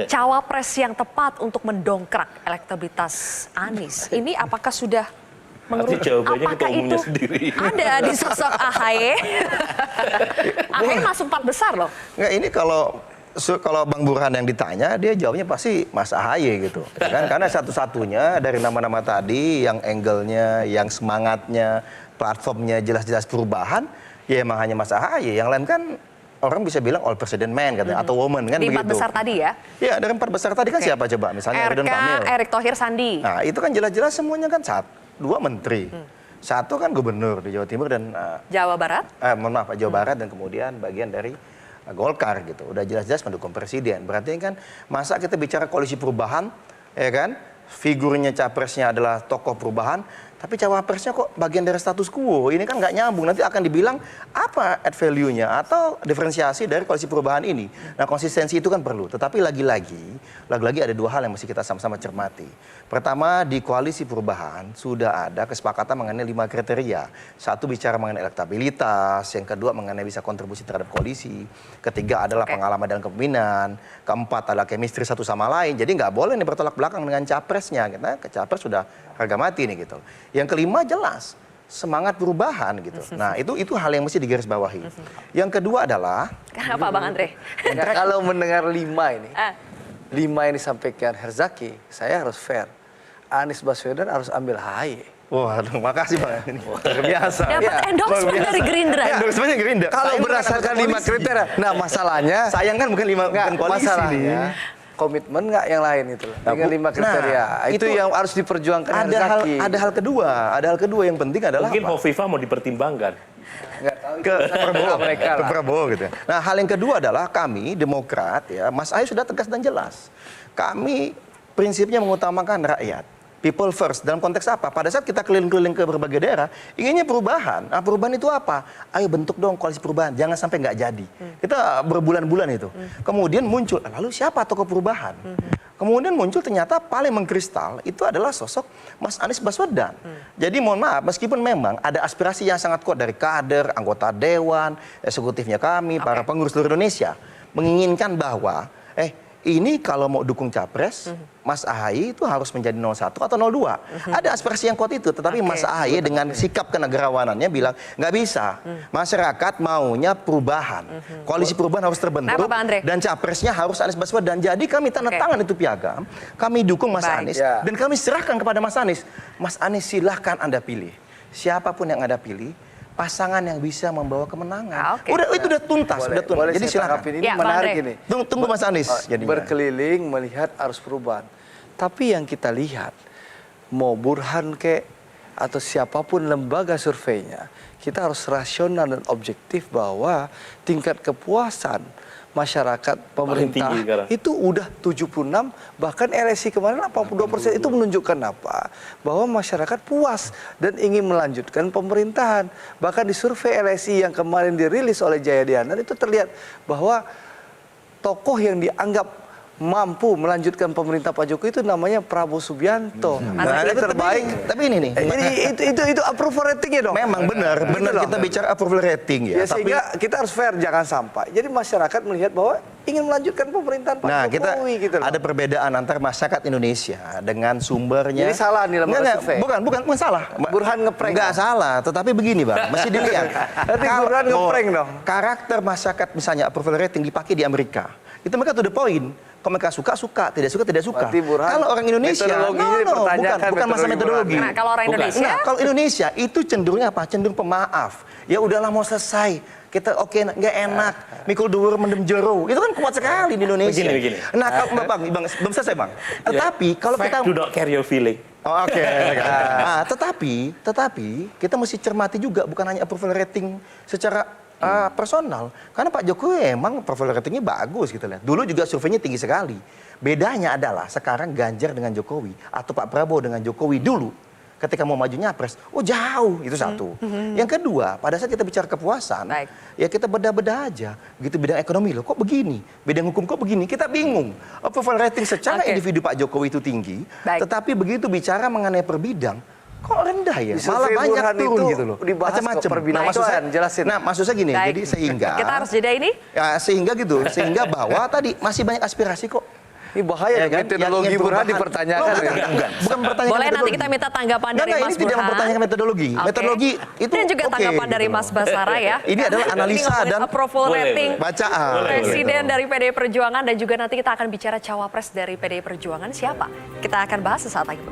cawapres yang tepat untuk mendongkrak elektabilitas Anies. Ini apakah sudah Nanti jawabannya ketua umumnya sendiri. Ada di sosok AHY? AHY masuk 4 besar loh. Nggak, ini kalau Bang Burhan yang ditanya, dia jawabnya pasti Mas AHY gitu. Ya kan? Karena satu-satunya dari nama-nama tadi, yang angle-nya, yang semangatnya, platformnya jelas-jelas perubahan, ya emang hanya Mas AHY. Yang lain kan orang bisa bilang all president man katanya, atau woman kan Di begitu. 4 besar tadi ya? Ya, dari 4 besar tadi kan siapa coba? Misalnya Ridwan Kamil. Erick Thohir, Sandi. Nah, itu kan jelas-jelas semuanya kan 2 menteri. 1 kan gubernur di Jawa Timur dan Jawa Barat? mohon maaf, Jawa Barat, dan kemudian bagian dari Golkar gitu. Udah jelas-jelas mendukung presiden. Berarti kan masa kita bicara koalisi perubahan, ya kan? Figurnya capresnya adalah tokoh perubahan, tapi cawapresnya kok bagian dari status quo. Ini kan nggak nyambung. Nanti akan dibilang apa add value-nya atau diferensiasi dari koalisi perubahan ini. Nah, konsistensi itu kan perlu. Tetapi lagi-lagi ada 2 hal yang mesti kita sama-sama cermati. Pertama, di koalisi perubahan sudah ada kesepakatan mengenai 5 kriteria. 1 bicara mengenai elektabilitas, yang kedua mengenai bisa kontribusi terhadap koalisi, ketiga adalah pengalaman dalam kepemimpinan, keempat adalah chemistry satu sama lain. Jadi nggak boleh nih bertolak belakang dengan capresnya. Karena capres sudah harga mati nih gitu. Yang kelima jelas semangat perubahan gitu. Nah, itu hal yang mesti digarisbawahi. Yang kedua adalah Kenapa Bang Andre? Kalau mendengar 5 ini, 5 yang disampaikan Herzaki, saya harus fair. Anies Baswedan harus ambil AHY. wah, makasih Bang. Ini luar biasa. Dapat endorsement dari Gerindra. Endorsementnya Gerindra. Kalau Sayang berdasarkan bukan 5 koalisi. kriteria, nah masalahnya Sayang kan bukan koalisi masalahnya nih. komitmen nggak yang lain itu dengan 5 kriteria. Itu yang harus diperjuangkan Herzaki. Ada hal kedua yang penting adalah Mungkin apa? Hovifah mau dipertimbangkan. Nggak tahu ke Prabowo, mereka ke lah. Prabowo gitu. Nah, hal yang kedua adalah kami Demokrat ya, Mas Ahy sudah tegas dan jelas. Kami prinsipnya mengutamakan rakyat. People first. Dalam konteks apa? Pada saat kita keliling-keliling ke berbagai daerah, inginnya perubahan. Nah, perubahan itu apa? Ayo bentuk dong koalisi perubahan. Jangan sampai nggak jadi. Kita berbulan-bulan itu. Kemudian muncul, lalu siapa tokoh perubahan? Kemudian muncul ternyata paling mengkristal itu adalah sosok Mas Anies Baswedan. Jadi mohon maaf, meskipun memang ada aspirasi yang sangat kuat dari kader, anggota dewan, eksekutifnya kami, para pengurus seluruh Indonesia, menginginkan bahwa ini kalau mau dukung capres, Mas AHY itu harus menjadi 01 atau 02. Ada aspirasi yang kuat itu, tetapi Mas AHY dengan sikap kenegarawanannya bilang, nggak bisa. Masyarakat maunya perubahan. Koalisi perubahan harus terbentuk, Kenapa, Bang Andre? dan capresnya harus Anies Baswedan. Jadi kami tanda tangan itu piagam, kami dukung Mas Anies, dan kami serahkan kepada Mas Anies. Mas Anies silahkan Anda pilih. Siapapun yang Anda pilih, pasangan yang bisa membawa kemenangan. Itu udah tuntas, udah tuntas. Boleh Jadi saya silakan. tanggapin. Ini Ya, menarik Bang Andre. ini. Tunggu Mas Anies. jadinya. Berkeliling melihat arus perubahan. Tapi yang kita lihat, mau Burhan atau siapapun lembaga surveinya, kita harus rasional dan objektif bahwa tingkat kepuasan masyarakat pemerintah itu udah 76, bahkan LSI kemarin 82%. Itu menunjukkan apa? Bahwa masyarakat puas dan ingin melanjutkan pemerintahan. Bahkan di survei LSI yang kemarin dirilis oleh Jayadianan itu terlihat bahwa tokoh yang dianggap mampu melanjutkan pemerintah Pak Jokowi itu namanya Prabowo Subianto. Nah, itu terbaik. Tapi ini nih. Jadi itu approval ratingnya dong. Memang benar kita bicara approval rating ya. Sehingga kita harus fair, jangan sampai. Jadi masyarakat melihat bahwa ingin melanjutkan pemerintahan Pak Jokowi gitu loh. Ada perbedaan antar masyarakat Indonesia dengan sumbernya. Jadi salah nih lembaga survei. Bukan salah. Burhan ngeprank. Enggak salah, tetapi begini Bang, mesti dilihat. Nanti Burhan ngeprank dong. Karakter masyarakat misalnya approval rating dipakai di Amerika. Itu mereka to the point. Kalau mereka suka, tidak suka. Kalau orang Indonesia, bukan masalah metodologi. Nah, kalau orang Indonesia? Kalau Indonesia itu cenderungnya apa? Cenderung pemaaf. Ya udahlah mau selesai. Kita nggak enak. Mikul dhuwur mendem jero. Itu kan kuat sekali di Indonesia. Begini. Nah, Bang, belum selesai Bang. Tetapi kalau kita do not carry your feeling. Oke. Nah, tetapi kita mesti cermati juga bukan hanya approval rating secara personal. Karena Pak Jokowi emang approval ratingnya bagus gitu lihat. Dulu juga surveinya tinggi sekali. Bedanya adalah sekarang Ganjar dengan Jokowi atau Pak Prabowo dengan Jokowi dulu ketika mau maju nyapres, jauh, itu satu. Yang kedua, pada saat kita bicara kepuasan, ya kita beda-beda aja. Begitu bidang ekonomi loh, kok begini? Bidang hukum kok begini? Kita bingung. Approval rating secara individu Pak Jokowi itu tinggi, tetapi begitu bicara mengenai per bidang, kok rendah ya? Malah banyak turun gitu loh. Macam-macam. Nah, maksud saya gini, jadi sehingga kita harus jeda ini? Ya, sehingga bahwa tadi masih banyak aspirasi kok. Ini bahaya Ya ya, kan? metodologi Yang ingin Burhan perubahan. dipertanyakan. Loh, ya. bukan mempertanyakan Boleh nanti metodologi. kita minta tanggapan dari Enggak, Mas ini tidak Burhan. mempertanyakan metodologi. Oke. Metodologi itu Dan juga oke, tanggapan dari gitu Mas loh. Basara ya. Ini adalah analisa ngomongin dan approval Boleh, rating boleh. bacaan. Presiden dari PDI Perjuangan dan juga nanti kita akan bicara cawapres dari PDI Perjuangan siapa. Kita akan bahas sesaat lagi.